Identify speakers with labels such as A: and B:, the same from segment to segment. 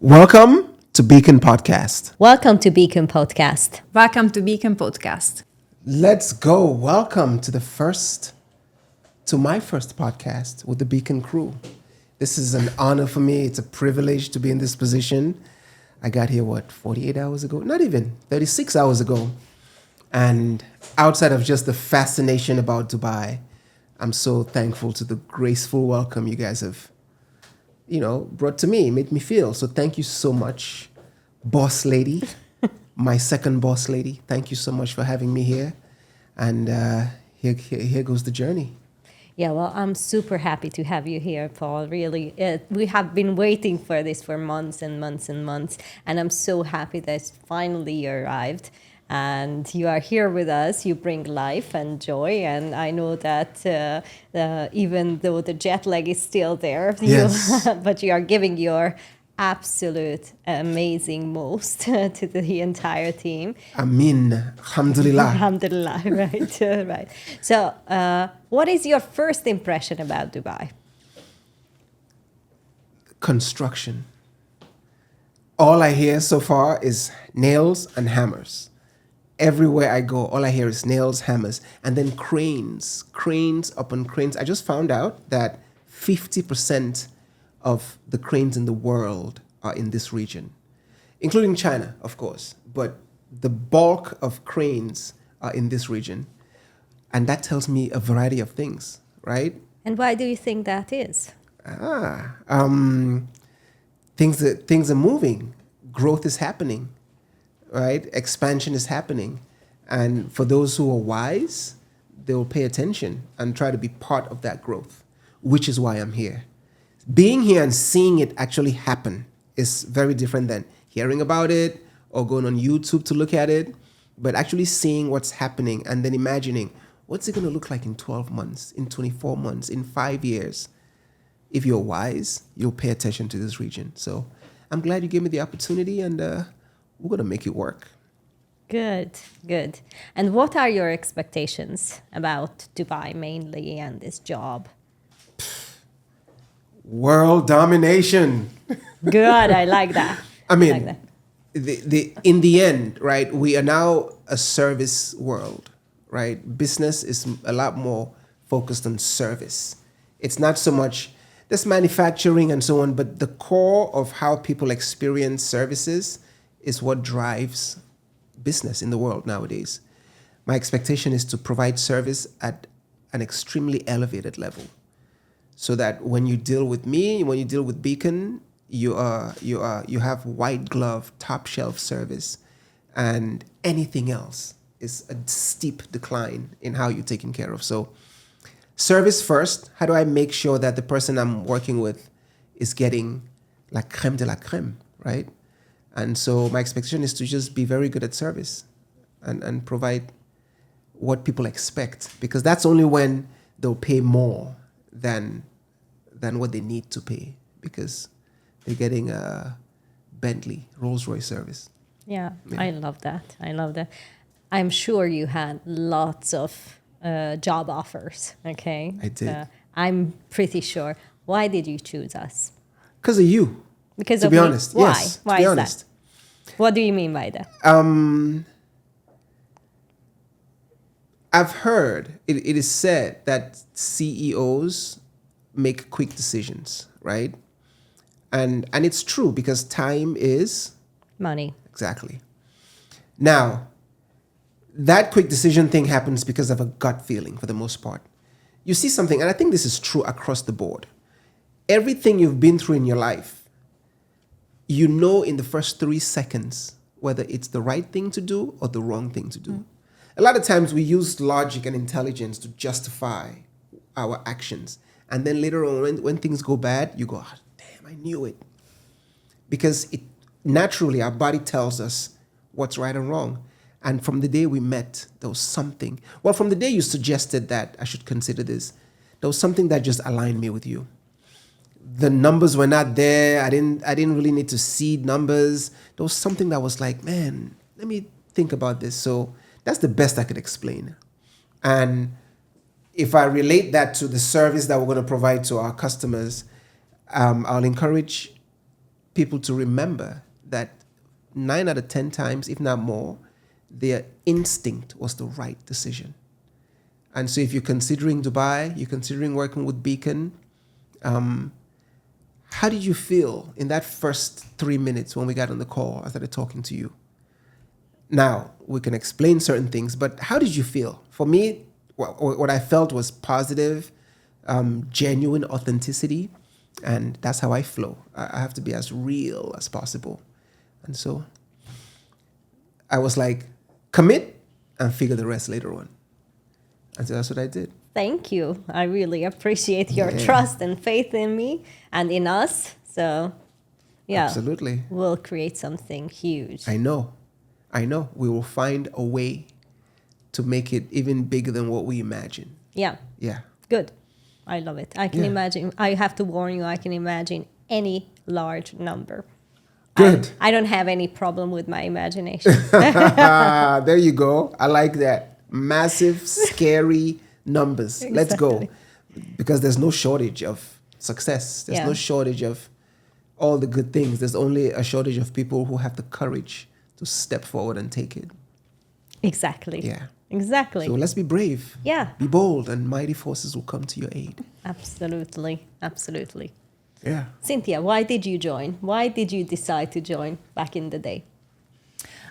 A: Welcome to Beacon Podcast.
B: Welcome to Beacon Podcast.
C: Welcome to Beacon Podcast.
A: Let's go. Welcome to my first podcast with the Beacon crew. This is an honor for me. It's a privilege to be in this position. I got here, 48 hours ago? Not even, 36 hours ago. And outside of just the fascination about Dubai, I'm so thankful to the graceful welcome you guys have brought to me, made me feel. So thank you so much, boss lady, my second boss lady. Thank you so much for having me here. And here goes the journey.
B: Yeah, well, I'm super happy to have you here, Paul. Really, we have been waiting for this for months and months and months. And I'm so happy that finally you arrived. And you are here with us. You bring life and joy. And I know that even though the jet lag is still there,
A: Yes.
B: but you are giving your absolute amazing most to the entire team.
A: Amin. Alhamdulillah.
B: Alhamdulillah, right, right. So what is your first impression about Dubai?
A: Construction. All I hear so far is nails and hammers. Everywhere I go, all I hear is nails, hammers, and then cranes upon cranes. I just found out that 50% of the cranes in the world are in this region, including China, of course. But the bulk of cranes are in this region. And that tells me a variety of things, right?
B: And why do you think that is?
A: Things are moving. Growth is happening. Right? Expansion is happening. And for those who are wise, they will pay attention and try to be part of that growth, which is why I'm here. Being here and seeing it actually happen is very different than hearing about it or going on YouTube to look at it, but actually seeing what's happening and then imagining, what's it going to look like in 12 months, in 24 months, in 5 years? If you're wise, you'll pay attention to this region. So I'm glad you gave me the opportunity, and we're going to make it work.
B: Good. And what are your expectations about Dubai mainly and this job?
A: World domination.
B: Good, I like that.
A: I mean,
B: like that.
A: In the end, right, we are now a service world, right? Business is a lot more focused on service. It's not so much this manufacturing and so on, but the core of how people experience services is what drives business in the world nowadays. My expectation is to provide service at an extremely elevated level, so that when you deal with me, when you deal with Beacon, you have white glove, top shelf service, and anything else is a steep decline in how you're taken care of. So service first. How do I make sure that the person I'm working with is getting la crème de la crème, right? And so my expectation is to just be very good at service and provide what people expect, because that's only when they'll pay more than what they need to pay, because they're getting a Bentley, Rolls-Royce service.
B: Yeah, I love that. I'm sure you had lots of job offers, okay?
A: I did.
B: I'm pretty sure. Why did you choose us?
A: Because of you.
B: Because
A: to
B: of
A: be
B: me?
A: honest,
B: Why?
A: yes.
B: Why
A: to be
B: is
A: honest.
B: that? What do you mean by that?
A: I've heard it is said that CEOs make quick decisions, right? And it's true, because time is
B: Money.
A: exactly. Now, that quick decision thing happens because of a gut feeling for the most part. You see something, and I think this is true across the board. Everything you've been through in your life, you know in the first 3 seconds whether it's the right thing to do or the wrong thing to do. A lot of times we use logic and intelligence to justify our actions. And then later on, when things go bad, you go, oh, damn, I knew it. Because naturally, our body tells us what's right and wrong. And from the day we met, there was something. Well, from the day you suggested that I should consider this, there was something that just aligned me with you. The numbers were not there. I didn't really need to see numbers. There was something that was like, man, let me think about this. So that's the best I could explain. And if I relate that to the service that we're going to provide to our customers, I'll encourage people to remember that 9 out of 10 times, if not more, their instinct was the right decision. And so if you're considering Dubai, you're considering working with Beacon, how did you feel in that first 3 minutes when we got on the call? I started talking to you. Now, we can explain certain things, but how did you feel? For me, what I felt was positive, genuine authenticity, and that's how I flow. I have to be as real as possible. And so I was like, commit and figure the rest later on. And so that's what I did.
B: Thank you. I really appreciate your trust and faith in me and in us. So, yeah.
A: Absolutely.
B: We'll create something huge.
A: I know. We will find a way to make it even bigger than what we imagine.
B: Yeah.
A: Yeah.
B: Good. I love it. I can imagine. I have to warn you, I can imagine any large number.
A: Good.
B: I don't have any problem with my imagination.
A: There you go. I like that. Massive, scary numbers.
B: Exactly.
A: Let's go. Because there's no shortage of success. There's no shortage of all the good things. There's only a shortage of people who have the courage to step forward and take it.
B: Exactly.
A: Yeah.
B: Exactly.
A: So let's be brave.
B: Yeah.
A: Be bold, and mighty forces will come to your aid.
B: Absolutely. Absolutely.
A: Yeah.
B: Cynthia, why did you join? Why did you decide to join back in the day?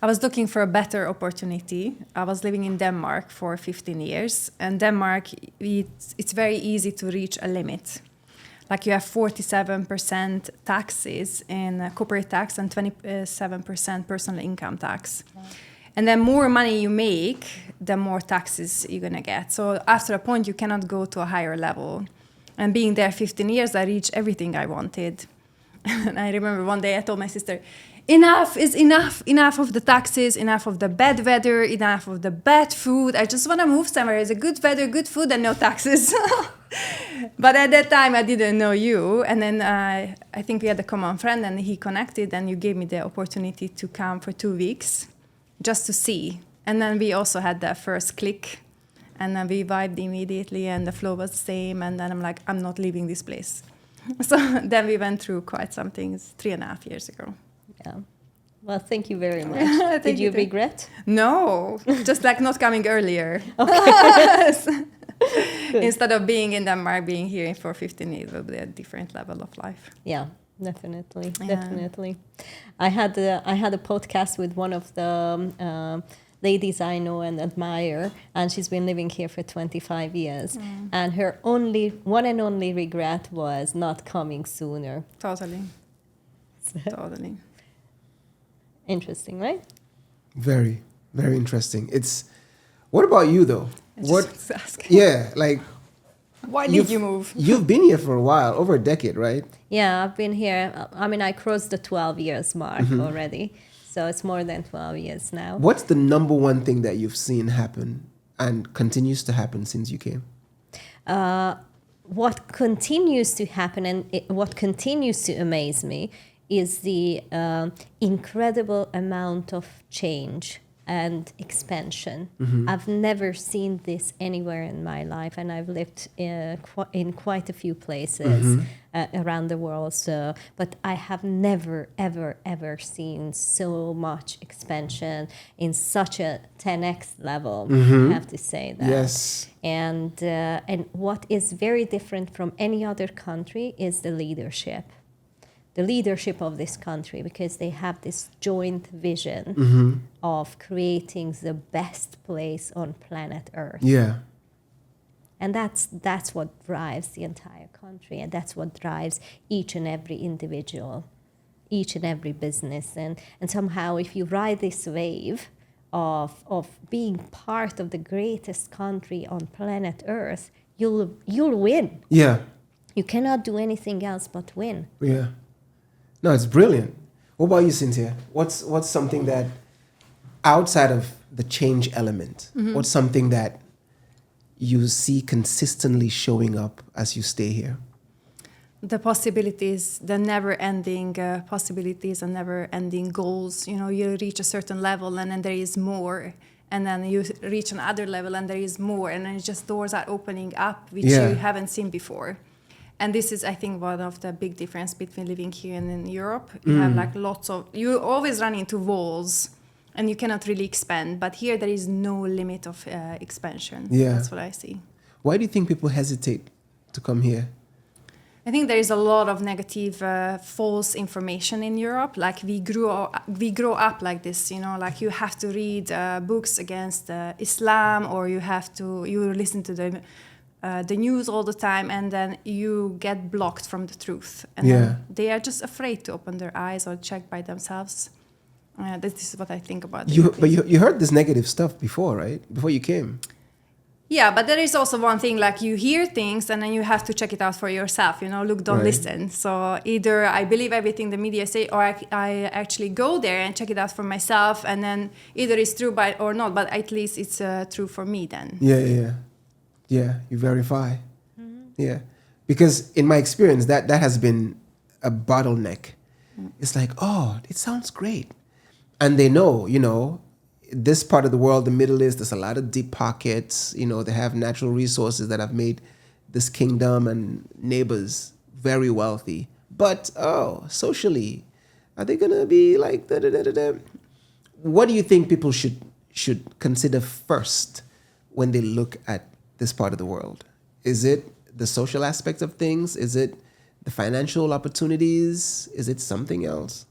C: I was looking for a better opportunity. I was living in Denmark for 15 years. And Denmark, it's very easy to reach a limit. Like you have 47% taxes in corporate tax and 27% personal income tax. Wow. And then more money you make, the more taxes you're going to get. So after a point, you cannot go to a higher level. And being there 15 years, I reached everything I wanted. And I remember one day I told my sister, enough is enough. Enough of the taxes, enough of the bad weather, enough of the bad food. I just want to move somewhere. It's a good weather, good food, and no taxes. But at that time, I didn't know you. And then I think we had a common friend, and he connected, and you gave me the opportunity to come for 2 weeks just to see. And then we also had the first click. And then we vibed immediately, and the flow was the same. And then I'm like, I'm not leaving this place. So then we went through quite some things 3.5 years ago.
B: Yeah. Well, thank you very much. Did you regret?
C: No, just like not coming earlier. Instead of being in Denmark, being here for 15 years will be a different level of life.
B: Yeah, definitely, definitely. I had a podcast with one of the ladies I know and admire, and she's been living here for 25 years. And her one and only regret was not coming sooner.
C: Totally. Totally.
B: Interesting, right?
A: Very, very interesting. What about you though?
C: Asking.
A: Like
C: why did you move?
A: You've been here for a while, over a decade, right?
B: Yeah, I've been here. I mean, I crossed the 12 years mark already. So it's more than 12 years now.
A: What's the number one thing that you've seen happen and continues to happen since you came?
B: What continues to happen and what continues to amaze me is the incredible amount of change and expansion. I've never seen this anywhere in my life, and I've lived in quite a few places around the world. But I have never, ever, ever seen so much expansion in such a 10x level. I have to say that.
A: Yes.
B: And what is very different from any other country is the leadership. The leadership of this country, because they have this joint vision of creating the best place on planet Earth.
A: Yeah.
B: And that's what drives the entire country, and that's what drives each and every individual, each and every business. And somehow if you ride this wave of being part of the greatest country on planet Earth, you'll win.
A: Yeah.
B: You cannot do anything else but win.
A: Yeah. No, it's brilliant. What about you, Cynthia? What's something that, outside of the change element, what's something that you see consistently showing up as you stay here?
C: The possibilities, the never-ending possibilities and never-ending goals. You know, you reach a certain level and then there is more. And then you reach another level and there is more. And then just doors are opening up, which you haven't seen before. And this is, I think, one of the big difference between living here and in Europe. You have like you always run into walls and you cannot really expand. But here there is no limit of expansion.
A: Yeah.
C: That's what I see.
A: Why do you think people hesitate to come here?
C: I think there is a lot of negative, false information in Europe. Like we grow up like this, you know. Like you have to read books against Islam, or you listen to the news all the time, and then you get blocked from the truth. And then they are just afraid to open their eyes or check by themselves. This is what I think about it.
A: But you heard this negative stuff before, right? Before you came.
C: Yeah, but there is also one thing, like you hear things and then you have to check it out for yourself, you know, look, don't listen. So either I believe everything the media say, or I actually go there and check it out for myself, and then either it's true or not, but at least it's true for me then.
A: Yeah, you verify. Yeah, because in my experience, that has been a bottleneck. It's like, oh, it sounds great. And they know, you know, this part of the world, the Middle East, there's a lot of deep pockets. You know, they have natural resources that have made this kingdom and neighbors very wealthy. But, socially, are they going to be like da-da-da-da-da? What do you think people should consider first when they look at this part of the world? Is it the social aspect of things? Is it the financial opportunities? Is it something else?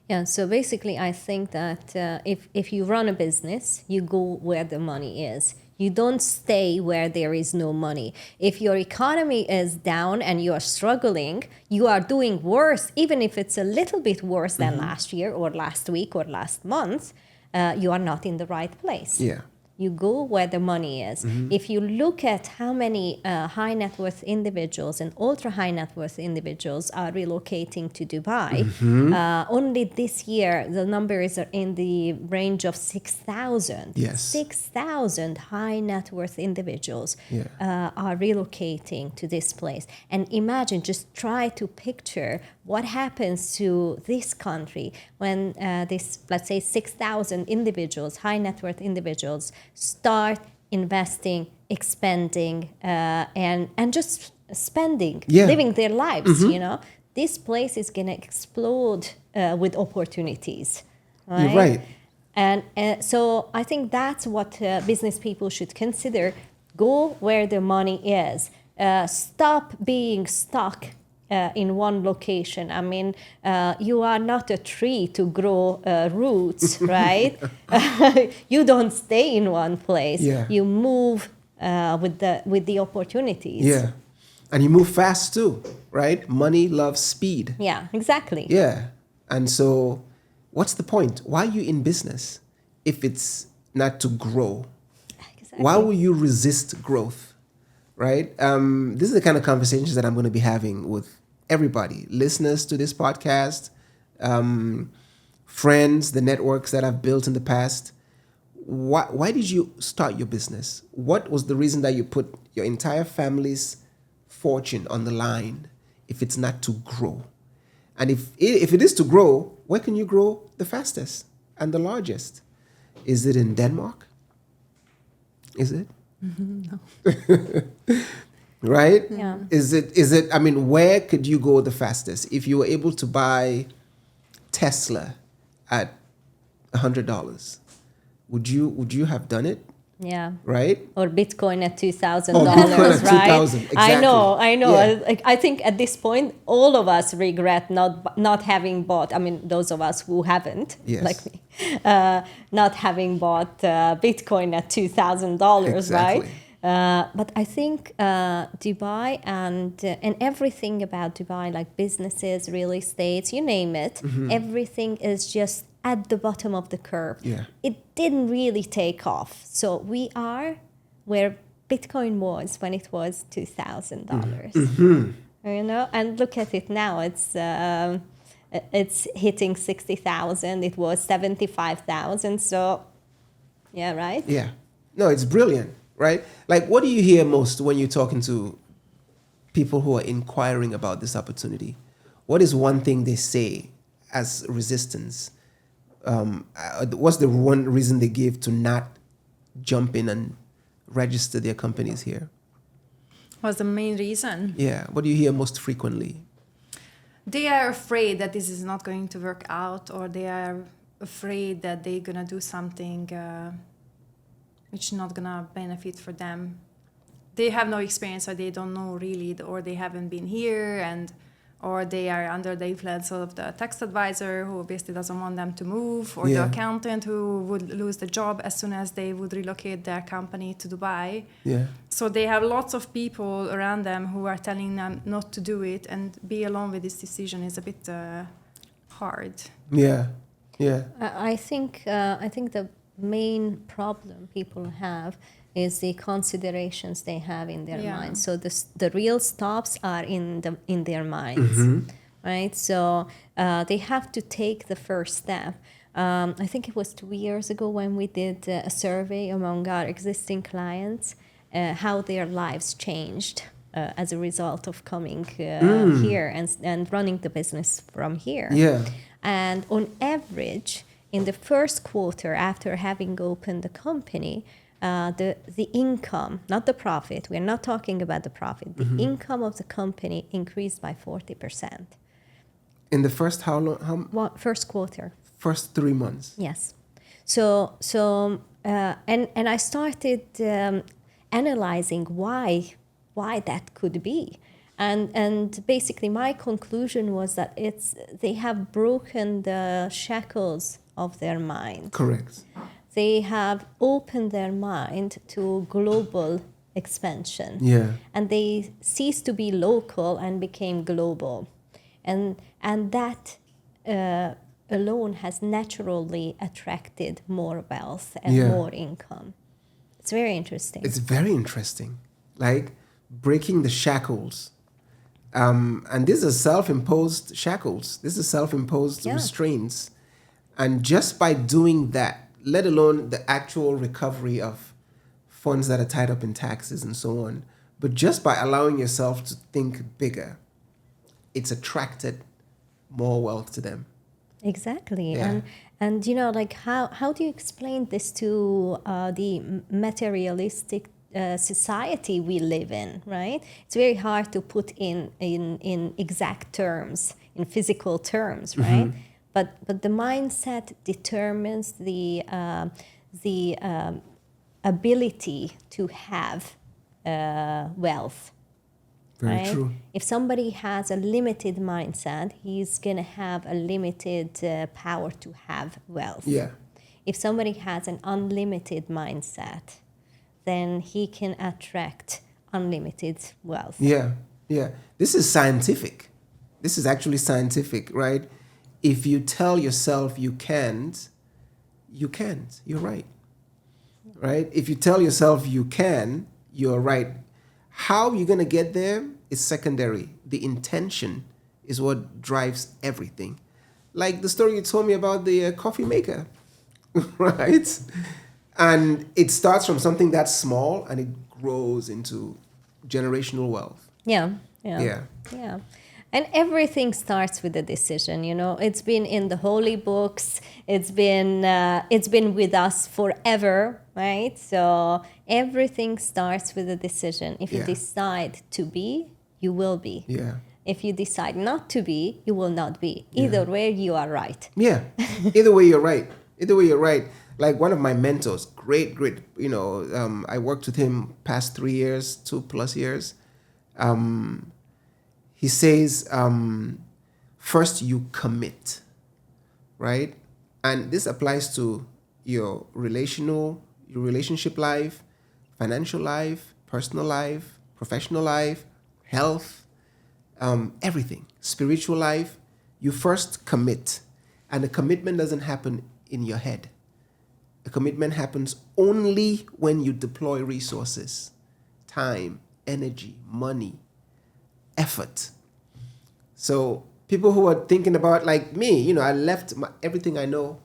B: Yeah, so basically, I think that if you run a business, you go where the money is. You don't stay where there is no money. If your economy is down and you are struggling, you are doing worse, even if it's a little bit worse than last year or last week or last month, you are not in the right place.
A: Yeah.
B: You go where the money is. If you look at how many high net worth individuals and ultra high net worth individuals are relocating to Dubai, only this year the numbers are in the range of 6,000.
A: Yes.
B: 6,000 high net worth individuals are relocating to this place. And imagine, just try to picture what happens to this country when this, let's say, 6,000 individuals, high net worth individuals, start investing, expanding, and just spending, living their lives, you know. This place is going to explode with opportunities. Right?
A: You're right.
B: And so I think that's what business people should consider. Go where the money is. Stop being stuck in one location. I mean, you are not a tree to grow roots, right? You don't stay in one place.
A: Yeah.
B: You move with the opportunities.
A: Yeah. And you move fast too, right? Money loves speed.
B: Yeah, exactly.
A: Yeah. And so what's the point? Why are you in business if it's not to grow?
B: Exactly.
A: Why will you resist growth? Right? This is the kind of conversations that I'm going to be having with everybody, listeners to this podcast, friends, the networks that I've built in the past. Why did you start your business? What was the reason that you put your entire family's fortune on the line if it's not to grow? And if it is to grow, where can you grow the fastest and the largest? Is it in Denmark? Is it?
C: No.
A: Right?
B: Yeah.
A: Is it, I mean, where could you go the fastest? If you were able to buy Tesla at $100, would you have done it?
B: Yeah.
A: Right?
B: Or Bitcoin at $2,000,
A: Or Bitcoin at
B: right?
A: $2,000, exactly.
B: I know.
A: Yeah.
B: I think at this point, all of us regret not having bought. I mean, those of us who haven't,
A: Yes.
B: like me, not having bought Bitcoin at $2,000,
A: Exactly.
B: right? But I think Dubai and everything about Dubai, like businesses, real estate, you name it, everything is just at the bottom of the curve.
A: Yeah.
B: It didn't really take off. So we are where Bitcoin was when it was $2,000. You know, and look at it now. It's hitting 60,000. It was 75,000. So, yeah, right?
A: Yeah. No, it's brilliant, right? Like, what do you hear most when you're talking to people who are inquiring about this opportunity? What is one thing they say as resistance? What's the one reason they give to not jump in and register their companies here?
C: Was the main reason.
A: Yeah. What do you hear most frequently?
C: They are afraid that this is not going to work out, or they are afraid that they're gonna do something which is not gonna benefit for them. They have no experience, or they don't know really, or they haven't been here, or they are under the influence of the tax advisor who obviously doesn't want them to move, or the accountant who would lose the job as soon as they would relocate their company to Dubai.
A: Yeah.
C: So they have lots of people around them who are telling them not to do it, and be alone with this decision is a bit hard.
A: Yeah. Yeah.
B: I think the main problem people have is the considerations they have in their minds. So the real stops are in their minds, right? So they have to take the first step. I think it was 2 years ago when we did a survey among our existing clients, how their lives changed as a result of coming here and running the business from here.
A: Yeah.
B: And on average, in the first quarter after having opened the company, the income, not the profit, we're not talking about the profit, the income of the company increased by 40%.
A: In the first how long?
B: First quarter.
A: First 3 months.
B: Yes. And I started analyzing why that could be. And basically my conclusion was that they have broken the shackles of their mind.
A: Correct.
B: They have opened their mind to global expansion.
A: Yeah.
B: And they ceased to be local and became global. And that alone has naturally attracted more wealth and more income. It's very interesting.
A: It's very interesting. Like breaking the shackles. And these are self-imposed shackles. This is self-imposed restraints. And just by doing that, let alone the actual recovery of funds that are tied up in taxes and so on, but just by allowing yourself to think bigger, it's attracted more wealth to them.
B: Exactly.
A: Yeah.
B: And you know, like how do you explain this to the materialistic society we live in, right? It's very hard to put in exact terms, in physical terms, right? But the mindset determines the ability to have wealth.
A: Very
B: right?
A: true.
B: If somebody has a limited mindset, he's going to have a limited power to have wealth.
A: Yeah.
B: If somebody has an unlimited mindset, then he can attract unlimited wealth.
A: Yeah. Yeah. This is scientific. This is actually scientific, right? If you tell yourself you can't, you can't. You're right. Right? If you tell yourself you can, you're right. How you're going to get there is secondary. The intention is what drives everything. Like the story you told me about the coffee maker, right? And it starts from something that's small and it grows into generational wealth.
B: Yeah. And everything starts with a decision, you know. It's been in the holy books. It's been with us forever, right? So everything starts with a decision. If you decide to be, you will be.
A: Yeah.
B: If you decide not to be, you will not be. Either way, you are right.
A: Yeah. Either way, you're right. Either way, you're right. Like one of my mentors, great, you know, I worked with him past 3 years, 2+ years. He says, first you commit, right? And this applies to your relationship life, financial life, personal life, professional life, health, everything, spiritual life. You first commit. And the commitment doesn't happen in your head. A commitment happens only when you deploy resources, time, energy, money, effort. So people who are thinking about, like me, you know, I left everything I know,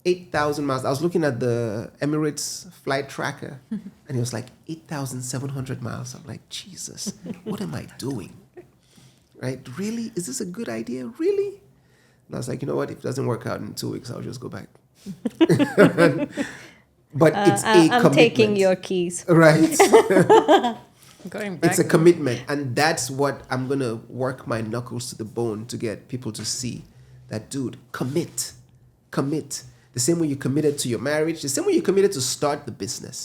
A: 8,000 miles. I was looking at the Emirates flight tracker and it was like 8,700 miles. I'm like, Jesus, what am I doing? Right? Really? Is this a good idea? Really? And I was like, you know what? If it doesn't work out in 2 weeks, I'll just go back. But it's a
B: I'm
A: commitment.
B: taking your keys.
A: Right.
C: Going back.
A: It's a commitment, and that's what I'm gonna work my knuckles to the bone to get people to see. That, dude, commit. The same way you committed to your marriage, the same way you committed to start the business.